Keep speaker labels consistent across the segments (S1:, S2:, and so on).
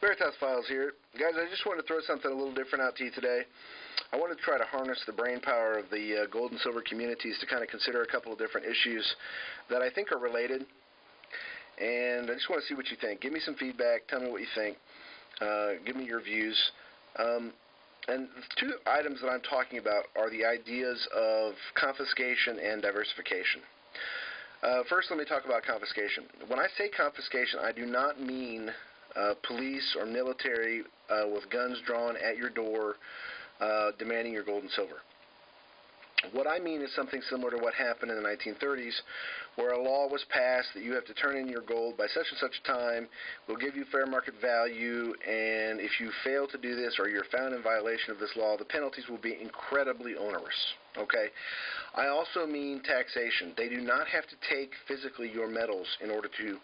S1: Veritas Files here. Guys, I just wanted to throw something a little different out to you today. I want to try to harness the brain power of the gold and silver communities to kind of consider a couple of different issues that I think are related. And I just want to see what you think. Give me some feedback. Tell me what you think. Give me your views. And the two items that I'm talking about are the ideas of confiscation and diversification. First, let me talk about confiscation. When I say confiscation, I do not mean police or military with guns drawn at your door demanding your gold and silver. What I mean is something similar to what happened in the 1930s, where a law was passed that you have to turn in your gold by such and such a time, we'll give you fair market value, and if you fail to do this or you're found in violation of this law, the penalties will be incredibly onerous. Okay? I also mean taxation. They do not have to take physically your metals in order to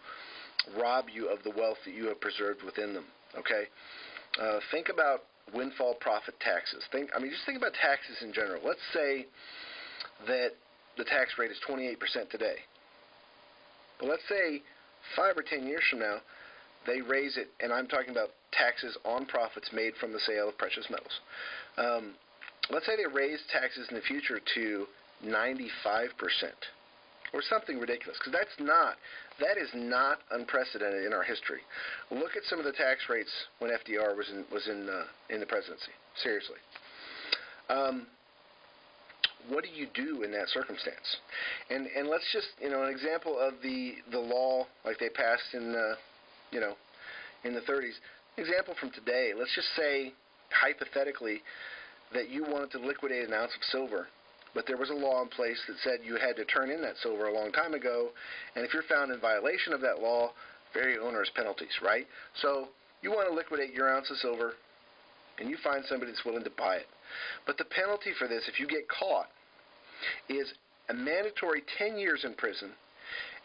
S1: rob you of the wealth that you have preserved within them. Okay? Think about windfall profit taxes. Just think about taxes in general. Let's say that the tax rate is 28% today. But let's say 5 or 10 years from now, they raise it, and I'm talking about taxes on profits made from the sale of precious metals. Let's say they raise taxes in the future to 95%. Or something ridiculous, because that is not unprecedented in our history. Look at some of the tax rates when FDR was in the presidency. Seriously, what do you do in that circumstance? And let's just an example of the law like they passed in in the 30s. Example from today. Let's just say hypothetically that you wanted to liquidate an ounce of silver. But there was a law in place that said you had to turn in that silver a long time ago, and if you're found in violation of that law, very onerous penalties, right? So you want to liquidate your ounce of silver, and you find somebody that's willing to buy it. But the penalty for this, if you get caught, is a mandatory 10 years in prison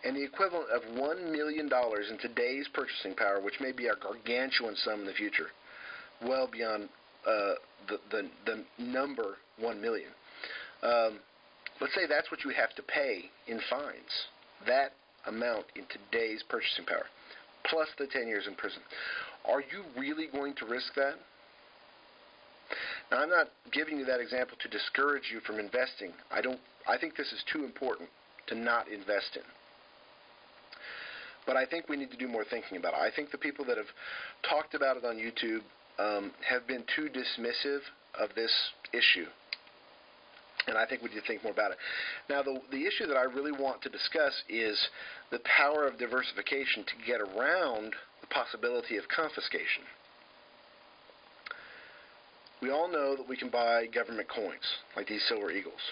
S1: and the equivalent of $1 million in today's purchasing power, which may be a gargantuan sum in the future, well beyond the number 1 million. Let's say that's what you have to pay in fines. That amount in today's purchasing power, plus the 10 years in prison. Are you really going to risk that? Now, I'm not giving you that example to discourage you from investing. I think this is too important to not invest in. But I think we need to do more thinking about it. I think the people that have talked about it on YouTube have been too dismissive of this issue. And I think we need to think more about it. Now, the issue that I really want to discuss is the power of diversification to get around the possibility of confiscation. We all know that we can buy government coins, like these Silver Eagles.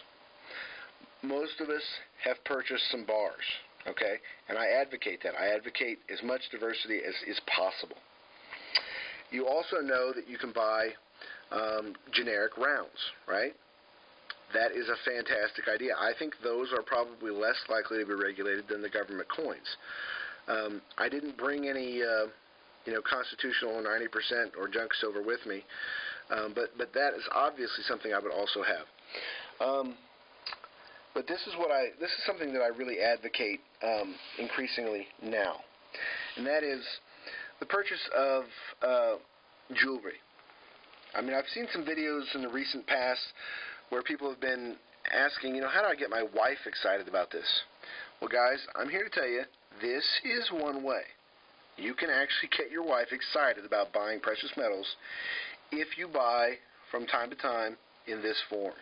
S1: Most of us have purchased some bars, okay? And I advocate that. I advocate as much diversity as is possible. You also know that you can buy generic rounds, right? That is a fantastic idea. I think those are probably less likely to be regulated than the government coins. I didn't bring any, constitutional 90% or junk silver with me, but that is obviously something I would also have. But this is something that I really advocate increasingly now, and that is the purchase of jewelry. I've seen some videos in the recent past where people have been asking, how do I get my wife excited about this? Well, guys, I'm here to tell you, this is one way. You can actually get your wife excited about buying precious metals if you buy from time to time in this form.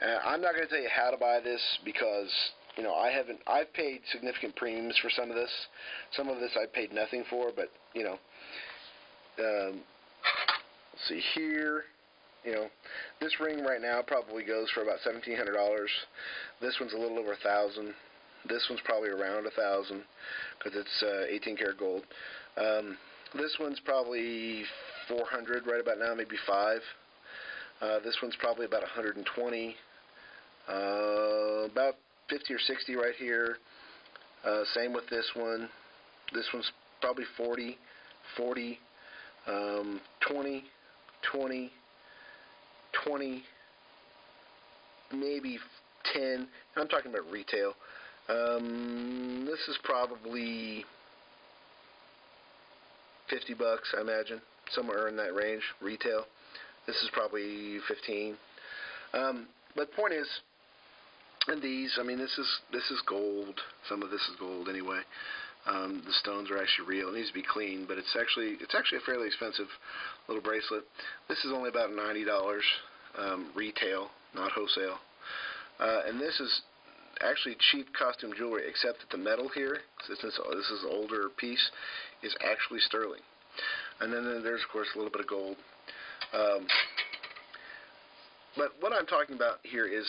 S1: I'm not going to tell you how to buy this because, I've paid significant premiums for some of this. Some of this I paid nothing for, but, let's see here. This ring right now probably goes for about $1,700. This one's a little over $1,000. This one's probably around $1,000 because it's 18 karat gold. This one's probably $400 right about now, maybe $500. This one's probably about $120. About $50 or $60 right here. Same with this one. This one's probably $40, $20, maybe $10. I'm talking about retail. This is probably $50, I imagine, somewhere in that range, retail. This is probably 15. But point is, and these, I mean, this is gold. Some of this is gold anyway. The stones are actually real. It needs to be clean, but it's actually a fairly expensive little bracelet. This is only about $90 retail, not wholesale. And this is actually cheap costume jewelry, except that the metal here, since this is an older piece, is actually sterling. And then there's, of course, a little bit of gold. But what I'm talking about here is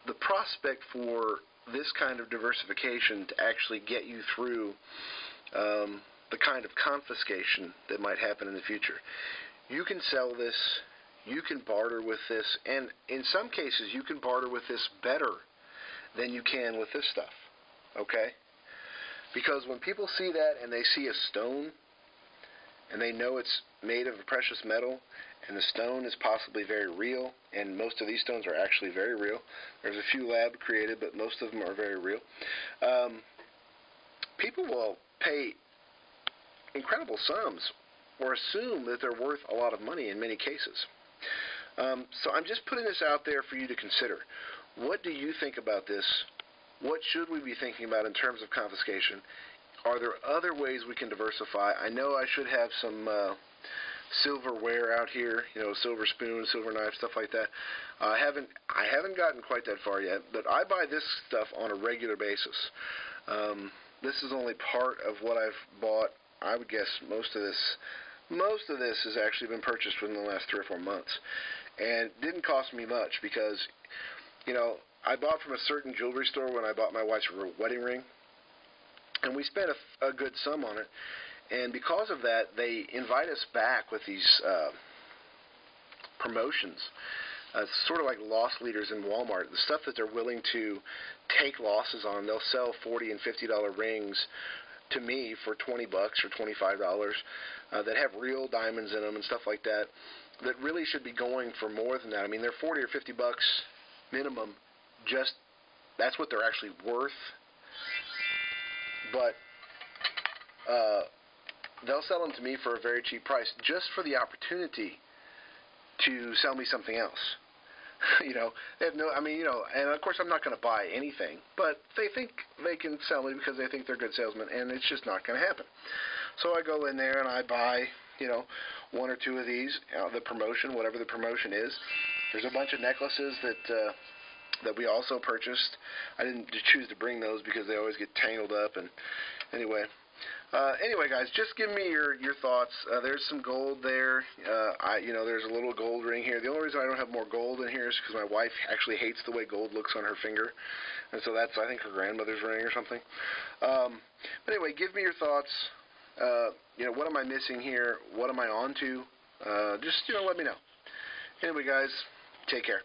S1: the prospect for this kind of diversification to actually get you through the kind of confiscation that might happen in the future. You can sell this, you can barter with this, and in some cases you can barter with this better than you can with this stuff, okay? Because when people see that and they see a stone and they know it's made of a precious metal and the stone is possibly very real, and most of these stones are actually very real. There's a few lab created, but most of them are very real. People will pay incredible sums or assume that they're worth a lot of money in many cases. So I'm just putting this out there for you to consider. What do you think about this? What should we be thinking about in terms of confiscation? Are there other ways we can diversify? I know I should have some silverware out here, silver spoon, silver knife, stuff like that. I haven't gotten quite that far yet, but I buy this stuff on a regular basis. This is only part of what I've bought. I would guess most of this has actually been purchased within the last 3 or 4 months, and it didn't cost me much because, I bought from a certain jewelry store when I bought my wife's wedding ring, and we spent a good sum on it. And because of that, they invite us back with these promotions. Sort of like loss leaders in Walmart. The stuff that they're willing to take losses on, they'll sell $40 and $50 rings to me for $20 or $25 that have real diamonds in them and stuff like that really should be going for more than that. I mean, they're $40 or $50 minimum. Just that's what they're actually worth. But they'll sell them to me for a very cheap price just for the opportunity to sell me something else. They have and of course I'm not going to buy anything, but they think they can sell me because they think they're good salesmen, and it's just not going to happen. So I go in there and I buy, 1 or 2 of these, the promotion, whatever the promotion is. There's a bunch of necklaces that we also purchased. I didn't choose to bring those because they always get tangled up, and anyway, guys, just give me your thoughts. There's some gold there. There's a little gold ring here. The only reason I don't have more gold in here is because my wife actually hates the way gold looks on her finger, and so that's, I think, her grandmother's ring or something. But anyway, give me your thoughts. What am I missing here? What am I on to? Just let me know. Anyway, guys, take care.